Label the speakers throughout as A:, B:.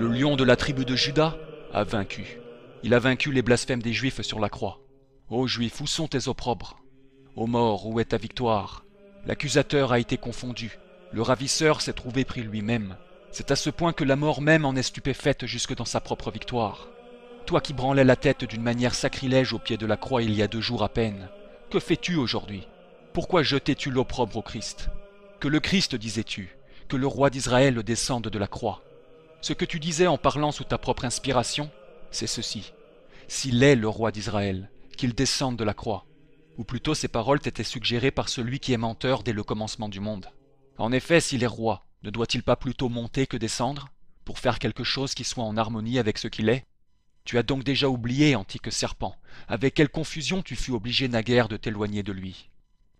A: Le lion de la tribu de Juda a vaincu. Il a vaincu les blasphèmes des Juifs sur la croix. Ô Juifs, où sont tes opprobres? Ô mort, où est ta victoire? L'accusateur a été confondu. Le ravisseur s'est trouvé pris lui-même. C'est à ce point que la mort même en est stupéfaite jusque dans sa propre victoire. Toi qui branlais la tête d'une manière sacrilège au pied de la croix il y a 2 jours à peine, que fais-tu aujourd'hui? Pourquoi jetais-tu l'opprobre au Christ? Que le Christ, disais-tu, que le roi d'Israël descende de la croix. Ce que tu disais en parlant sous ta propre inspiration, c'est ceci. S'il est le roi d'Israël, qu'il descende de la croix. Ou plutôt ces paroles t'étaient suggérées par celui qui est menteur dès le commencement du monde. En effet, s'il est roi, ne doit-il pas plutôt monter que descendre, pour faire quelque chose qui soit en harmonie avec ce qu'il est? Tu as donc déjà oublié, antique serpent, avec quelle confusion tu fus obligé naguère de t'éloigner de lui.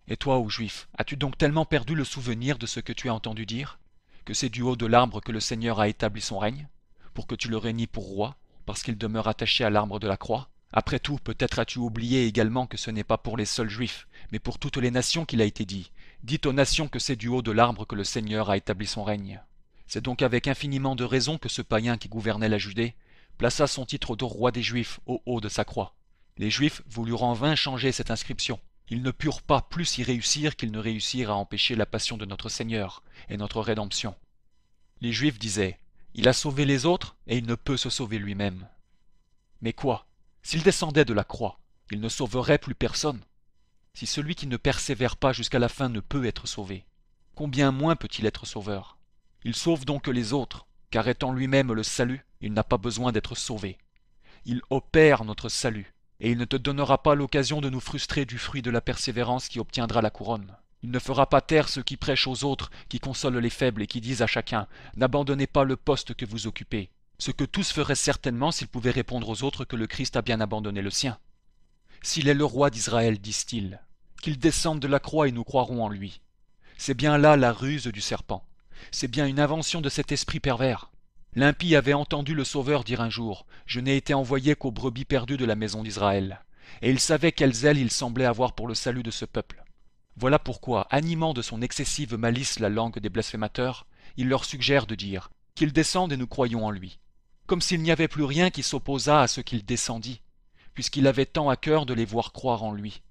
A: Et toi, ô Juif, as-tu donc tellement perdu le souvenir de ce que tu as entendu dire, que c'est du haut de l'arbre que le Seigneur a établi son règne, pour que tu le régnes pour roi, parce qu'il demeure attaché à l'arbre de la croix? Après tout, peut-être as-tu oublié également que ce n'est pas pour les seuls Juifs, mais pour toutes les nations qu'il a été dit. Dites aux nations que c'est du haut de l'arbre que le Seigneur a établi son règne. C'est donc avec infiniment de raison que ce païen qui gouvernait la Judée plaça son titre de roi des Juifs au haut de sa croix. Les Juifs voulurent en vain changer cette inscription. Ils ne purent pas plus y réussir qu'ils ne réussirent à empêcher la passion de notre Seigneur et notre rédemption. Les Juifs disaient « Il a sauvé les autres et il ne peut se sauver lui-même. » Mais quoi? S'il descendait de la croix, il ne sauverait plus personne. Si celui qui ne persévère pas jusqu'à la fin ne peut être sauvé, combien moins peut-il être sauveur? Il sauve donc les autres, car étant lui-même le salut, il n'a pas besoin d'être sauvé. Il opère notre salut, et il ne te donnera pas l'occasion de nous frustrer du fruit de la persévérance qui obtiendra la couronne. Il ne fera pas taire ceux qui prêchent aux autres, qui consolent les faibles et qui disent à chacun « N'abandonnez pas le poste que vous occupez », ce que tous feraient certainement s'ils pouvaient répondre aux autres que le Christ a bien abandonné le sien. S'il est le roi d'Israël, disent-ils, qu'il descende de la croix et nous croirons en lui. C'est bien là la ruse du serpent. C'est bien une invention de cet esprit pervers. L'impie avait entendu le Sauveur dire un jour « Je n'ai été envoyé qu'aux brebis perdues de la maison d'Israël ». Et il savait quel zèle il semblait avoir pour le salut de ce peuple. Voilà pourquoi, animant de son excessive malice la langue des blasphémateurs, il leur suggère de dire « Qu'il descende et nous croyons en lui ». Comme s'il n'y avait plus rien qui s'opposât à ce qu'il descendit, puisqu'il avait tant à cœur de les voir croire en lui.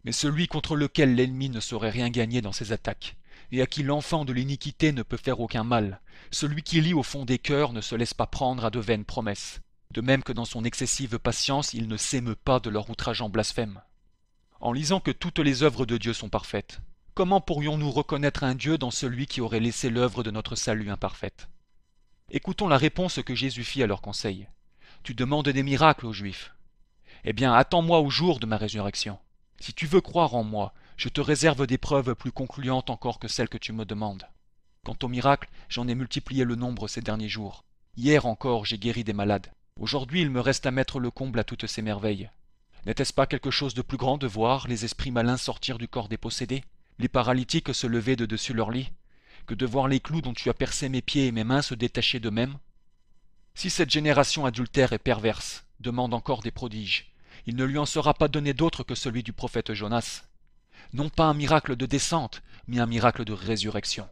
A: Mais celui contre lequel l'ennemi ne saurait rien gagner dans ses attaques, et à qui l'enfant de l'iniquité ne peut faire aucun mal, celui qui lit au fond des cœurs ne se laisse pas prendre à de vaines promesses, de même que dans son excessive patience il ne s'émeut pas de leur outrageant blasphème. En lisant que toutes les œuvres de Dieu sont parfaites, comment pourrions-nous reconnaître un Dieu dans celui qui aurait laissé l'œuvre de notre salut imparfaite? Écoutons la réponse que Jésus fit à leur conseil. Tu demandes des miracles aux Juifs. Eh bien, attends-moi au jour de ma résurrection. Si tu veux croire en moi, je te réserve des preuves plus concluantes encore que celles que tu me demandes. Quant aux miracles, j'en ai multiplié le nombre ces derniers jours. Hier encore, j'ai guéri des malades. Aujourd'hui, il me reste à mettre le comble à toutes ces merveilles. N'était-ce pas quelque chose de plus grand de voir les esprits malins sortir du corps des possédés, les paralytiques se lever de dessus leur lit, que de voir les clous dont tu as percé mes pieds et mes mains se détacher d'eux-mêmes? Si cette génération adultère et perverse demande encore des prodiges, il ne lui en sera pas donné d'autre que celui du prophète Jonas. Non pas un miracle de descente, mais un miracle de résurrection.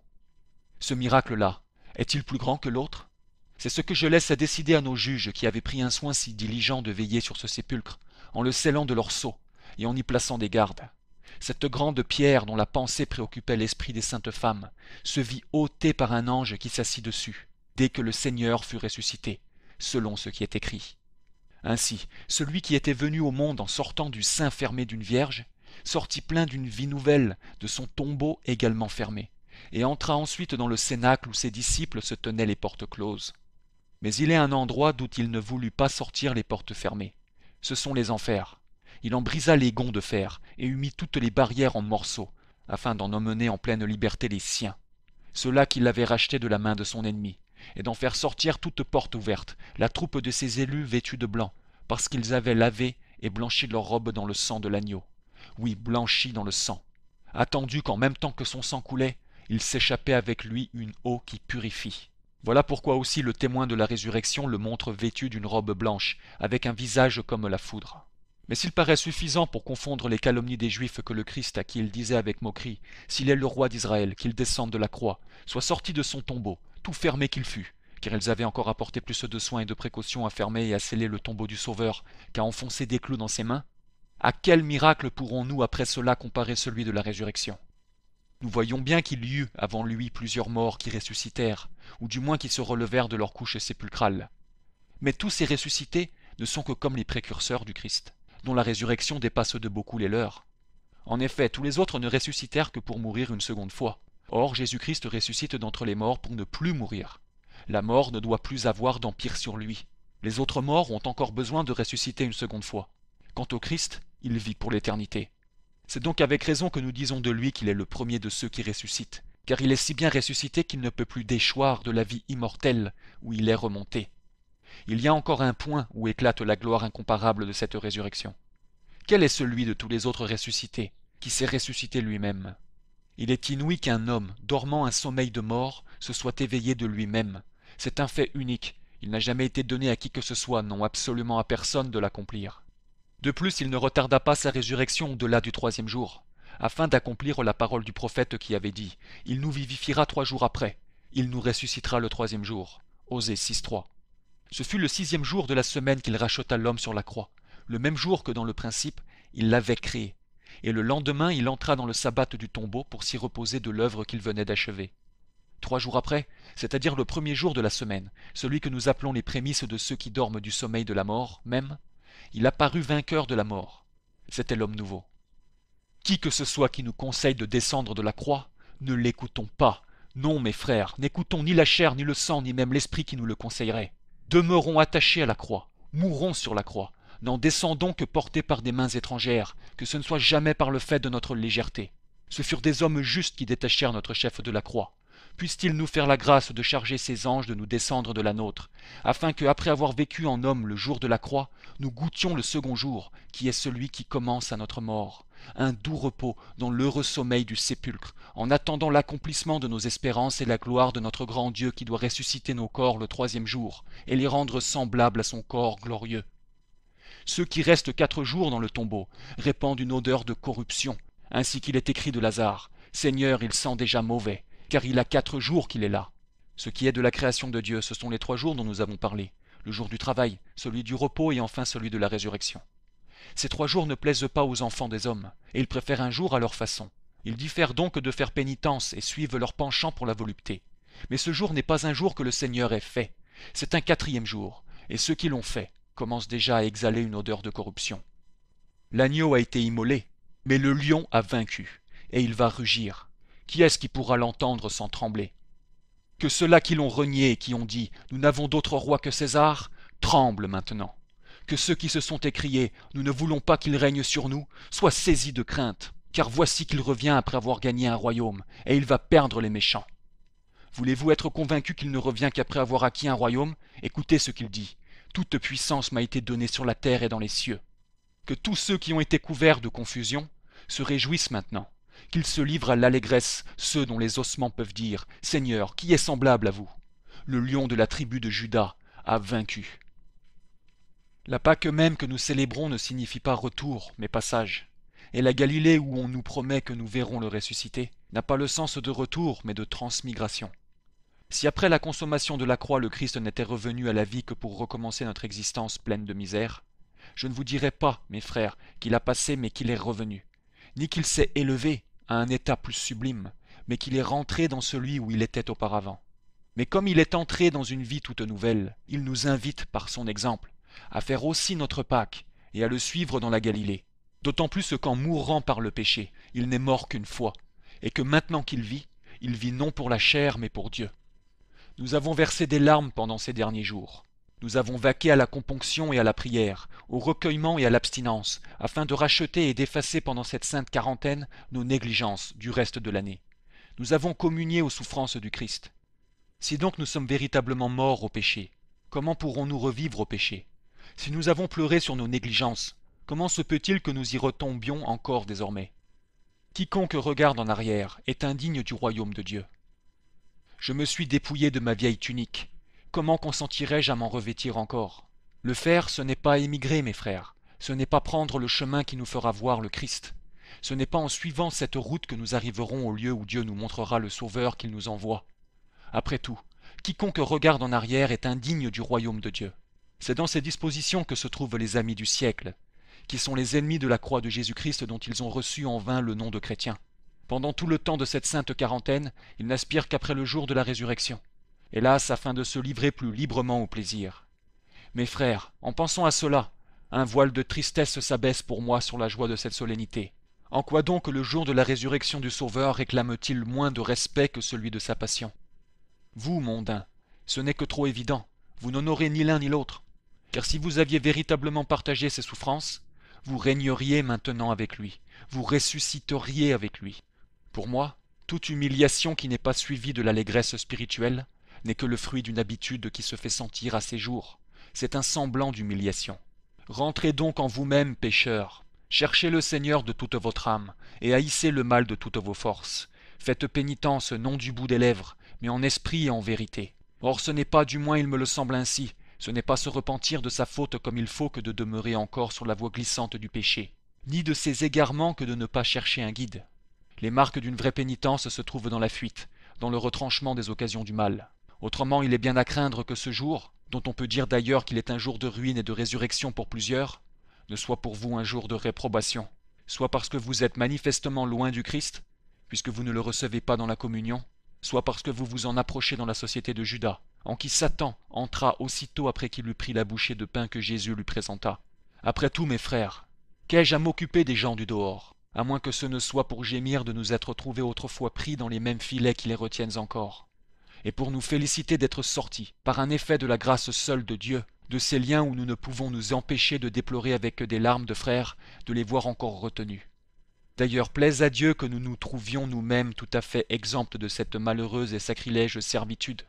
A: Ce miracle-là, est-il plus grand que l'autre? C'est ce que je laisse à décider à nos juges qui avaient pris un soin si diligent de veiller sur ce sépulcre, en le scellant de leur sceau et en y plaçant des gardes. Cette grande pierre dont la pensée préoccupait l'esprit des saintes femmes se vit ôtée par un ange qui s'assit dessus, dès que le Seigneur fut ressuscité, selon ce qui est écrit. Ainsi, celui qui était venu au monde en sortant du sein fermé d'une vierge, sortit plein d'une vie nouvelle de son tombeau également fermé, et entra ensuite dans le cénacle où ses disciples se tenaient les portes closes. Mais il est un endroit d'où il ne voulut pas sortir les portes fermées. Ce sont les enfers. Il en brisa les gonds de fer et eut mis toutes les barrières en morceaux, afin d'en emmener en pleine liberté les siens, ceux-là qu'il avait rachetés de la main de son ennemi, et d'en faire sortir toute porte ouverte, la troupe de ses élus vêtus de blanc, parce qu'ils avaient lavé et blanchi leurs robes dans le sang de l'agneau. Oui, blanchi dans le sang. Attendu qu'en même temps que son sang coulait, il s'échappait avec lui une eau qui purifie. Voilà pourquoi aussi le témoin de la résurrection le montre vêtu d'une robe blanche, avec un visage comme la foudre. Mais s'il paraît suffisant pour confondre les calomnies des Juifs que le Christ, à qui il disait avec moquerie « S'il est le roi d'Israël, qu'il descende de la croix, soit sorti de son tombeau, tout fermé qu'il fût, car elles avaient encore apporté plus de soins et de précautions à fermer et à sceller le tombeau du Sauveur qu'à enfoncer des clous dans ses mains, à quel miracle pourrons-nous après cela comparer celui de la résurrection? Nous voyons bien qu'il y eut avant lui plusieurs morts qui ressuscitèrent, ou du moins qui se relevèrent de leur couche sépulcrale. Mais tous ces ressuscités ne sont que comme les précurseurs du Christ, dont la résurrection dépasse de beaucoup les leurs. En effet, tous les autres ne ressuscitèrent que pour mourir une seconde fois. Or, Jésus-Christ ressuscite d'entre les morts pour ne plus mourir. La mort ne doit plus avoir d'empire sur lui. Les autres morts ont encore besoin de ressusciter une seconde fois. Quant au Christ, il vit pour l'éternité. C'est donc avec raison que nous disons de lui qu'il est le premier de ceux qui ressuscitent, car il est si bien ressuscité qu'il ne peut plus déchoir de la vie immortelle où il est remonté. Il y a encore un point où éclate la gloire incomparable de cette résurrection. Quel est celui de tous les autres ressuscités, qui s'est ressuscité lui-même? Il est inouï qu'un homme, dormant un sommeil de mort, se soit éveillé de lui-même. C'est un fait unique, il n'a jamais été donné à qui que ce soit, non absolument à personne de l'accomplir. De plus, il ne retarda pas sa résurrection au-delà du 3e jour, afin d'accomplir la parole du prophète qui avait dit « Il nous vivifiera 3 jours après, il nous ressuscitera le 3e jour ». Osée 6.3. Ce fut le 6e jour de la semaine qu'il racheta l'homme sur la croix, le même jour que dans le principe, il l'avait créé. Et le lendemain, il entra dans le sabbat du tombeau pour s'y reposer de l'œuvre qu'il venait d'achever. 3 jours après, c'est-à-dire le 1er jour de la semaine, celui que nous appelons les prémices de ceux qui dorment du sommeil de la mort, même, il apparut vainqueur de la mort. C'était l'homme nouveau. Qui que ce soit qui nous conseille de descendre de la croix, ne l'écoutons pas. Non, mes frères, n'écoutons ni la chair, ni le sang, ni même l'esprit qui nous le conseillerait. Demeurons attachés à la croix, mourons sur la croix, n'en descendons que portés par des mains étrangères, que ce ne soit jamais par le fait de notre légèreté. Ce furent des hommes justes qui détachèrent notre chef de la croix. Puisse-t-il nous faire la grâce de charger ses anges de nous descendre de la nôtre, afin que, après avoir vécu en homme le jour de la croix, nous goûtions le second jour, qui est celui qui commence à notre mort, un doux repos dans l'heureux sommeil du sépulcre, en attendant l'accomplissement de nos espérances et la gloire de notre grand Dieu qui doit ressusciter nos corps le 3e jour, et les rendre semblables à son corps glorieux. Ceux qui restent 4 jours dans le tombeau répandent une odeur de corruption, ainsi qu'il est écrit de Lazare, « Seigneur, il sent déjà mauvais ». Car il a 4 jours qu'il est là. Ce qui est de la création de Dieu, ce sont les 3 jours dont nous avons parlé, le jour du travail, celui du repos et enfin celui de la résurrection. Ces 3 jours ne plaisent pas aux enfants des hommes, et ils préfèrent un jour à leur façon. Ils diffèrent donc de faire pénitence et suivent leur penchant pour la volupté. Mais ce jour n'est pas un jour que le Seigneur ait fait, c'est un 4e jour, et ceux qui l'ont fait commencent déjà à exhaler une odeur de corruption. L'agneau a été immolé, mais le lion a vaincu, et il va rugir. Qui est-ce qui pourra l'entendre sans trembler? Que ceux-là qui l'ont renié et qui ont dit « Nous n'avons d'autre roi que César » tremblent maintenant. Que ceux qui se sont écriés « Nous ne voulons pas qu'il règne sur nous » soient saisis de crainte, car voici qu'il revient après avoir gagné un royaume, et il va perdre les méchants. Voulez-vous être convaincus qu'il ne revient qu'après avoir acquis un royaume? Écoutez ce qu'il dit. « Toute puissance m'a été donnée sur la terre et dans les cieux. » Que tous ceux qui ont été couverts de confusion se réjouissent maintenant. Qu'ils se livrent à l'allégresse, ceux dont les ossements peuvent dire « Seigneur, qui est semblable à vous ?» Le lion de la tribu de Juda a vaincu. La Pâque même que nous célébrons ne signifie pas retour, mais passage. Et la Galilée où on nous promet que nous verrons le ressuscité n'a pas le sens de retour, mais de transmigration. Si après la consommation de la croix le Christ n'était revenu à la vie que pour recommencer notre existence pleine de misère, je ne vous dirai pas, mes frères, qu'il a passé mais qu'il est revenu, ni qu'il s'est élevé à un état plus sublime, mais qu'il est rentré dans celui où il était auparavant. Mais comme il est entré dans une vie toute nouvelle, il nous invite, par son exemple, à faire aussi notre Pâque et à le suivre dans la Galilée, d'autant plus qu'en mourant par le péché, il n'est mort qu'une fois, et que maintenant qu'il vit, il vit non pour la chair mais pour Dieu. Nous avons versé des larmes pendant ces derniers jours. Nous avons vaqué à la componction et à la prière, au recueillement et à l'abstinence, afin de racheter et d'effacer pendant cette sainte quarantaine nos négligences du reste de l'année. Nous avons communié aux souffrances du Christ. Si donc nous sommes véritablement morts au péché, comment pourrons-nous revivre au péché? Si nous avons pleuré sur nos négligences, comment se peut-il que nous y retombions encore désormais? Quiconque regarde en arrière est indigne du royaume de Dieu. Je me suis dépouillé de ma vieille tunique. Comment consentirais-je à m'en revêtir encore? Le faire, ce n'est pas émigrer, mes frères. Ce n'est pas prendre le chemin qui nous fera voir le Christ. Ce n'est pas en suivant cette route que nous arriverons au lieu où Dieu nous montrera le Sauveur qu'il nous envoie. Après tout, quiconque regarde en arrière est indigne du royaume de Dieu. C'est dans ces dispositions que se trouvent les amis du siècle, qui sont les ennemis de la croix de Jésus-Christ dont ils ont reçu en vain le nom de chrétiens. Pendant tout le temps de cette sainte quarantaine, ils n'aspirent qu'après le jour de la résurrection, hélas, afin de se livrer plus librement au plaisir. Mes frères, en pensant à cela, un voile de tristesse s'abaisse pour moi sur la joie de cette solennité. En quoi donc le jour de la résurrection du Sauveur réclame-t-il moins de respect que celui de sa passion? Vous, mondains, ce n'est que trop évident, vous n'honorez ni l'un ni l'autre, car si vous aviez véritablement partagé ses souffrances, vous régneriez maintenant avec lui, vous ressusciteriez avec lui. Pour moi, toute humiliation qui n'est pas suivie de l'allégresse spirituelle n'est que le fruit d'une habitude qui se fait sentir à ses jours. C'est un semblant d'humiliation. Rentrez donc en vous-même, pécheurs. Cherchez le Seigneur de toute votre âme, et haïssez le mal de toutes vos forces. Faites pénitence non du bout des lèvres, mais en esprit et en vérité. Or ce n'est pas, du moins il me le semble ainsi, ce n'est pas se repentir de sa faute comme il faut que de demeurer encore sur la voie glissante du péché, ni de ses égarements que de ne pas chercher un guide. Les marques d'une vraie pénitence se trouvent dans la fuite, dans le retranchement des occasions du mal. Autrement, il est bien à craindre que ce jour, dont on peut dire d'ailleurs qu'il est un jour de ruine et de résurrection pour plusieurs, ne soit pour vous un jour de réprobation, soit parce que vous êtes manifestement loin du Christ, puisque vous ne le recevez pas dans la communion, soit parce que vous vous en approchez dans la société de Judas, en qui Satan entra aussitôt après qu'il eut pris la bouchée de pain que Jésus lui présenta. Après tout, mes frères, qu'ai-je à m'occuper des gens du dehors, à moins que ce ne soit pour gémir de nous être trouvés autrefois pris dans les mêmes filets qui les retiennent encore, et pour nous féliciter d'être sortis, par un effet de la grâce seule de Dieu, de ces liens où nous ne pouvons nous empêcher de déplorer avec des larmes de frères de les voir encore retenus. D'ailleurs, plaise à Dieu que nous nous trouvions nous-mêmes tout à fait exempts de cette malheureuse et sacrilège servitude,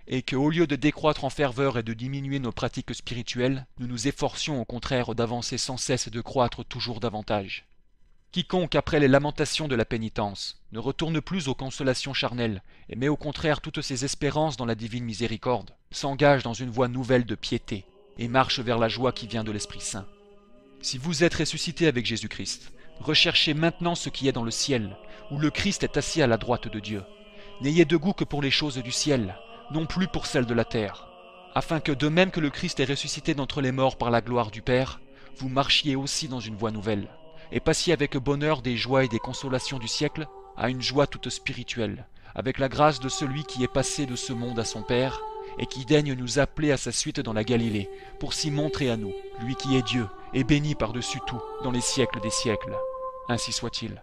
A: et que, au lieu de décroître en ferveur et de diminuer nos pratiques spirituelles, nous nous efforcions au contraire d'avancer sans cesse et de croître toujours davantage. Quiconque, après les lamentations de la pénitence, ne retourne plus aux consolations charnelles, et met au contraire toutes ses espérances dans la divine miséricorde, s'engage dans une voie nouvelle de piété, et marche vers la joie qui vient de l'Esprit Saint. Si vous êtes ressuscité avec Jésus-Christ, recherchez maintenant ce qui est dans le ciel, où le Christ est assis à la droite de Dieu. N'ayez de goût que pour les choses du ciel, non plus pour celles de la terre, afin que, de même que le Christ est ressuscité d'entre les morts par la gloire du Père, vous marchiez aussi dans une voie nouvelle, et passiez avec bonheur des joies et des consolations du siècle à une joie toute spirituelle, avec la grâce de celui qui est passé de ce monde à son Père, et qui daigne nous appeler à sa suite dans la Galilée, pour s'y montrer à nous, lui qui est Dieu, et béni par-dessus tout, dans les siècles des siècles. Ainsi soit-il.